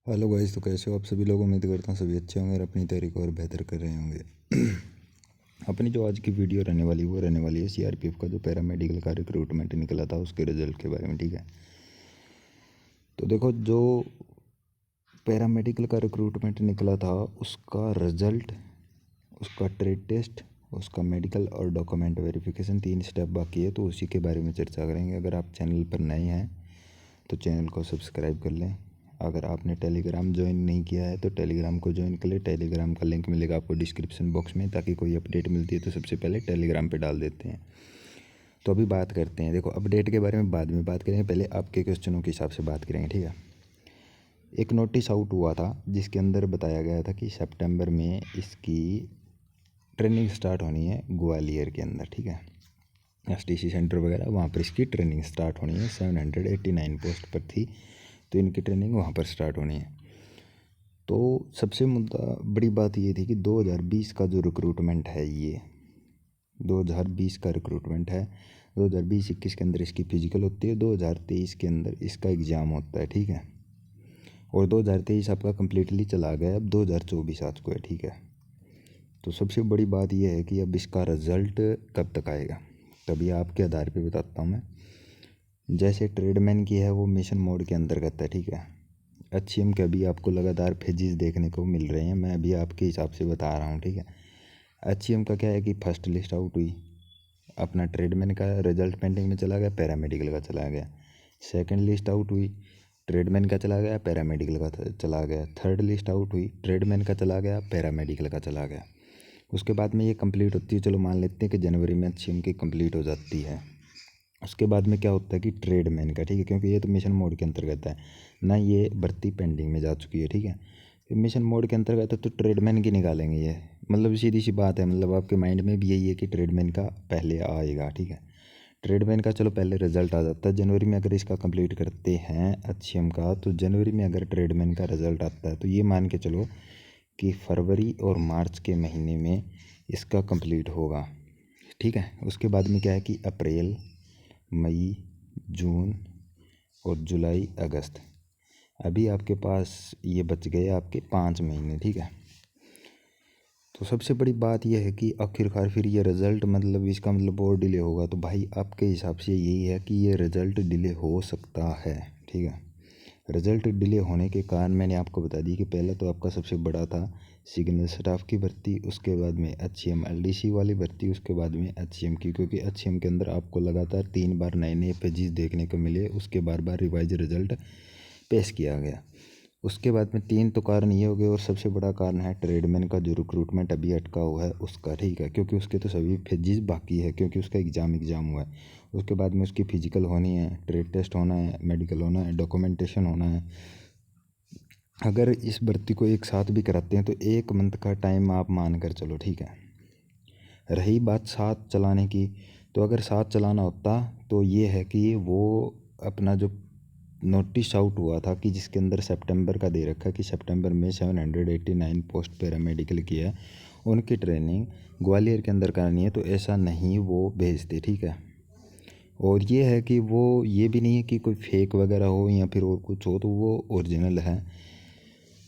Hello guys, तो कैसे हो आप सभी लोग। उम्मीद करता हूँ सभी अच्छे होंगे और अपनी तैयारी को और बेहतर कर रहे होंगे। अपनी जो आज की वीडियो रहने वाली वो रहने वाली है सीआरपीएफ का जो पैरामेडिकल का रिक्रूटमेंट निकला था उसके रिजल्ट के बारे में। ठीक है, तो देखो, जो पैरामेडिकल का रिक्रूटमेंट निकला था उसका रिजल्ट, उसका ट्रेड टेस्ट, उसका मेडिकल और डॉक्यूमेंट वेरिफिकेशन 3 स्टेप बाकी है। तो उसी के बारे में चर्चा करेंगे। अगर आप चैनल पर नए हैं तो चैनल को सब्सक्राइब कर लें। अगर आपने टेलीग्राम ज्वाइन नहीं किया है तो टेलीग्राम को ज्वाइन कर लें। टेलीग्राम का लिंक मिलेगा आपको डिस्क्रिप्शन बॉक्स में, ताकि कोई अपडेट मिलती है तो सबसे पहले टेलीग्राम पे डाल देते हैं। तो अभी बात करते हैं। देखो, अपडेट के बारे में बाद में बात करेंगे, पहले आपके क्वेश्चनों के हिसाब से बात करेंगे। ठीक है, एक नोटिस आउट हुआ था जिसके अंदर बताया गया था कि सितंबर में इसकी ट्रेनिंग स्टार्ट होनी है ग्वालियर के अंदर। ठीक है, एसटीसी सेंटर वगैरह वहाँ पर इसकी ट्रेनिंग स्टार्ट होनी है। 789 पोस्ट पर थी, तो इनकी ट्रेनिंग वहाँ पर स्टार्ट होनी है। तो सबसे मुद्दा बड़ी बात ये थी कि 2020 का जो रिक्रूटमेंट है, ये 2020 का रिक्रूटमेंट है। 2020-21 के अंदर इसकी फिजिकल होती है, 2023 के अंदर इसका एग्ज़ाम होता है। ठीक है, और 2023 आपका कम्प्लीटली चला गया, अब 2024 आज को है। ठीक है, तो सबसे बड़ी बात यह है कि अब इसका रिज़ल्ट कब तक आएगा, तभी आपके आधार पे बताता हूँ मैं। जैसे ट्रेडमैन की है वो मिशन मोड के अंतर्गत है। ठीक है, एचसीएम के अभी आपको लगातार फेजेस देखने को मिल रहे हैं, मैं अभी आपके हिसाब से बता रहा हूँ। ठीक है, एचसीएम का क्या है कि फर्स्ट लिस्ट आउट हुई, अपना ट्रेडमैन का रिजल्ट पेंडिंग में चला गया, पैरामेडिकल का चला गया। सेकंड लिस्ट आउट हुई, ट्रेडमैन का चला गया, पैरामेडिकल का चला गया। थर्ड लिस्ट आउट हुई, ट्रेडमैन का चला गया, पैरामेडिकल का चला गया। उसके बाद में ये कंप्लीट होती है, चलो मान लेते हैं कि जनवरी में एचसीएम की कंप्लीट हो जाती है। उसके बाद में क्या होता है कि ट्रेडमैन का, ठीक है, क्योंकि ये तो मिशन मोड के अंतर्गत है ना, ये भर्ती पेंडिंग में जा चुकी है। ठीक है, मिशन मोड के अंतर्गत है तो ट्रेडमैन की निकालेंगे ये, मतलब सीधी सी बात है। मतलब आपके माइंड में भी यही है कि ट्रेडमैन का पहले आएगा। ठीक है, ट्रेडमैन का चलो पहले रिजल्ट आ जाता है जनवरी में, अगर इसका कंप्लीट करते हैं एचसीएम का, तो जनवरी में अगर ट्रेडमैन का रिजल्ट आता है तो ये मान के चलो कि फरवरी और मार्च के महीने में इसका कंप्लीट होगा। ठीक है, उसके बाद में क्या है कि अप्रैल, मई, जून और जुलाई, अगस्त, अभी आपके पास ये बच गए आपके 5 महीने। ठीक है, तो सबसे बड़ी बात यह है कि आखिरकार फिर ये रिज़ल्ट, मतलब इसका मतलब और डिले होगा, तो भाई आपके हिसाब से यही है कि ये रिज़ल्ट डिले हो सकता है। ठीक है, रिज़ल्ट डिले होने के कारण मैंने आपको बता दी कि पहला तो आपका सबसे बड़ा था सिग्नल स्टाफ की भर्ती, उसके बाद में एचसीएम एलडीसी वाली भर्ती, उसके बाद में एचसीएम की, क्योंकि एचसीएम के अंदर आपको लगातार 3 बार नए नए पेजेस देखने को मिले, उसके बार बार रिवाइज रिज़ल्ट पेश किया गया। उसके बाद में 3 तो कारण ये हो गए, और सबसे बड़ा कारण है ट्रेडमैन का जो रिक्रूटमेंट अभी अटका हुआ है उसका। ठीक है, क्योंकि उसके तो सभी फेजेस बाकी है, क्योंकि उसका एग्ज़ाम हुआ है। उसके बाद में उसकी फिजिकल होनी है, ट्रेड टेस्ट होना है, मेडिकल होना है, डॉक्यूमेंटेशन होना है। अगर इस भर्ती को एक साथ भी कराते हैं तो 1 मंथ का टाइम आप मान कर चलो। ठीक है, रही बात साथ चलाने की, तो अगर साथ चलाना होता तो ये है कि वो अपना जो नोटिस आउट हुआ था कि जिसके अंदर सितंबर का दे रखा है कि सितंबर में 789 पोस्ट पैरामेडिकल की है, उनकी ट्रेनिंग ग्वालियर के अंदर करानी है, तो ऐसा नहीं वो भेजते। ठीक है, और ये है कि वो ये भी नहीं है कि कोई फेक वगैरह हो या फिर और कुछ हो, तो वो ओरिजिनल है।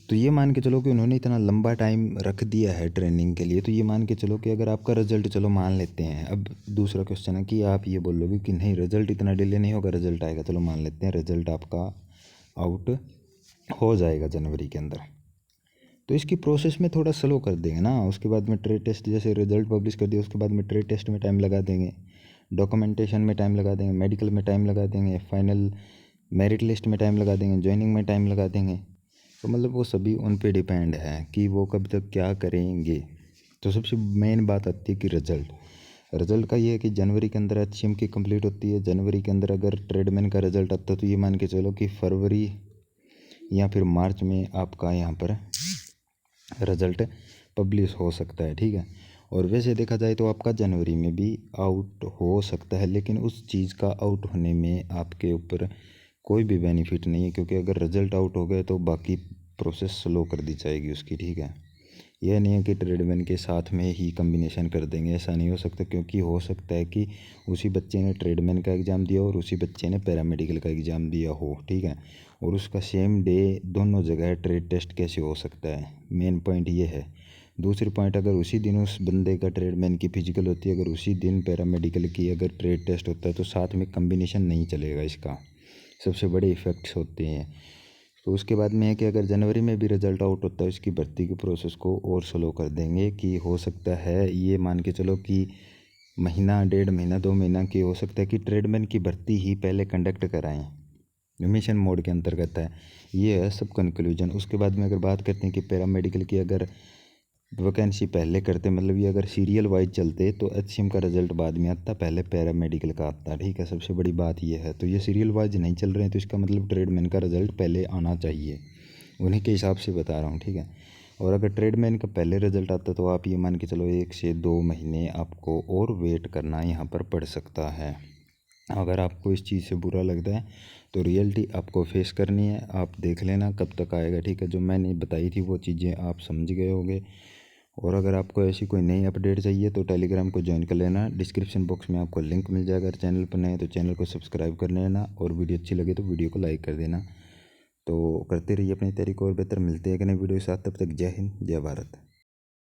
तो ये मान के चलो कि उन्होंने इतना लंबा टाइम रख दिया है ट्रेनिंग के लिए, तो ये मान के चलो कि अगर आपका रिजल्ट, चलो मान लेते हैं, अब दूसरा क्वेश्चन है कि आप ये बोलोगे कि नहीं रिजल्ट इतना डिले नहीं होगा, रिजल्ट आएगा। चलो मान लेते हैं रिजल्ट आपका आउट हो जाएगा जनवरी के अंदर, तो इसकी प्रोसेस में थोड़ा स्लो कर देंगे ना। उसके बाद में ट्रेड टेस्ट, जैसे रिजल्ट पब्लिश कर दिया उसके बाद में ट्रेड टेस्ट में टाइम लगा देंगे, डॉक्यूमेंटेशन में टाइम लगा देंगे, मेडिकल में टाइम लगा देंगे, फाइनल मेरिट लिस्ट में टाइम लगा देंगे, ज्वाइनिंग में टाइम लगा देंगे। तो मतलब वो सभी उन पे डिपेंड है कि वो कब तक क्या करेंगे। तो सबसे मेन बात आती है कि रिजल्ट, रिजल्ट का ये है कि जनवरी के अंदर एचसीएम की कंप्लीट होती है। जनवरी के अंदर अगर ट्रेडमैन का रिजल्ट आता है तो ये मान के चलो कि फरवरी या फिर मार्च में आपका यहाँ पर रिजल्ट पब्लिश हो सकता है। ठीक है, और वैसे देखा जाए तो आपका जनवरी में भी आउट हो सकता है, लेकिन उस चीज़ का आउट होने में आपके ऊपर कोई भी बेनिफिट नहीं है, क्योंकि अगर रिजल्ट आउट हो गए तो बाकी प्रोसेस स्लो कर दी जाएगी उसकी। ठीक है, यह नहीं है कि ट्रेडमैन के साथ में ही कम्बिनेशन कर देंगे, ऐसा नहीं हो सकता, क्योंकि हो सकता है कि उसी बच्चे ने ट्रेडमैन का एग्ज़ाम दिया और उसी बच्चे ने पैरामेडिकल का एग्ज़ाम दिया हो। ठीक है, और उसका सेम डे दोनों जगह ट्रेड टेस्ट कैसे हो सकता है, मेन पॉइंट ये है। दूसरी पॉइंट, अगर उसी दिन उस बंदे का ट्रेडमैन की फिजिकल होती है, अगर उसी दिन पैरामेडिकल की अगर ट्रेड टेस्ट होता है तो साथ में कम्बिनेशन नहीं चलेगा, इसका सबसे बड़े इफ़ेक्ट्स होते हैं। तो उसके बाद में है कि अगर जनवरी में भी रिजल्ट आउट होता है इसकी भर्ती की प्रोसेस को और स्लो कर देंगे, कि हो सकता है ये मान के चलो कि महीना, 1.5 महीना, 2 महीना की हो सकता है कि ट्रेडमैन की भर्ती ही पहले कंडक्ट कराएं, मिशन मोड के अंतर्गत है। ये है सब कंक्लूजन। उसके बाद में अगर बात करते हैं कि पैरामेडिकल की अगर वैकेंसी पहले करते, मतलब ये अगर सीरियल वाइज चलते तो HCM का रिजल्ट बाद में आता, पहले पैरामेडिकल का आता, ठीक है। सबसे बड़ी बात ये है। तो ये सीरियल वाइज नहीं चल रहे हैं तो इसका मतलब ट्रेडमैन का रिजल्ट पहले आना चाहिए, उन्हीं के हिसाब से बता रहा हूँ, ठीक है। और अगर ट्रेडमैन का पहले रिजल्ट आता तो आप ये मान के चलो 1 से 2 महीने आपको और वेट करना यहाँ पर पड़ सकता है। अगर आपको इस चीज़ से बुरा लगता है तो रियलिटी आपको फेस करनी है, आप देख लेना कब तक आएगा, ठीक है। जो मैंने बताई थी वो चीज़ें आप समझ गए होंगे। और अगर आपको ऐसी कोई नई अपडेट चाहिए तो टेलीग्राम को ज्वाइन कर लेना, डिस्क्रिप्शन बॉक्स में आपको लिंक मिल जाएगा। अगर चैनल पर नए तो चैनल को सब्सक्राइब कर लेना, और वीडियो अच्छी लगे तो वीडियो को लाइक कर देना। तो करते रहिए अपनी तैयारी को और बेहतर। मिलते हैं एक नई वीडियो के साथ, तब तक जय हिंद, जय भारत।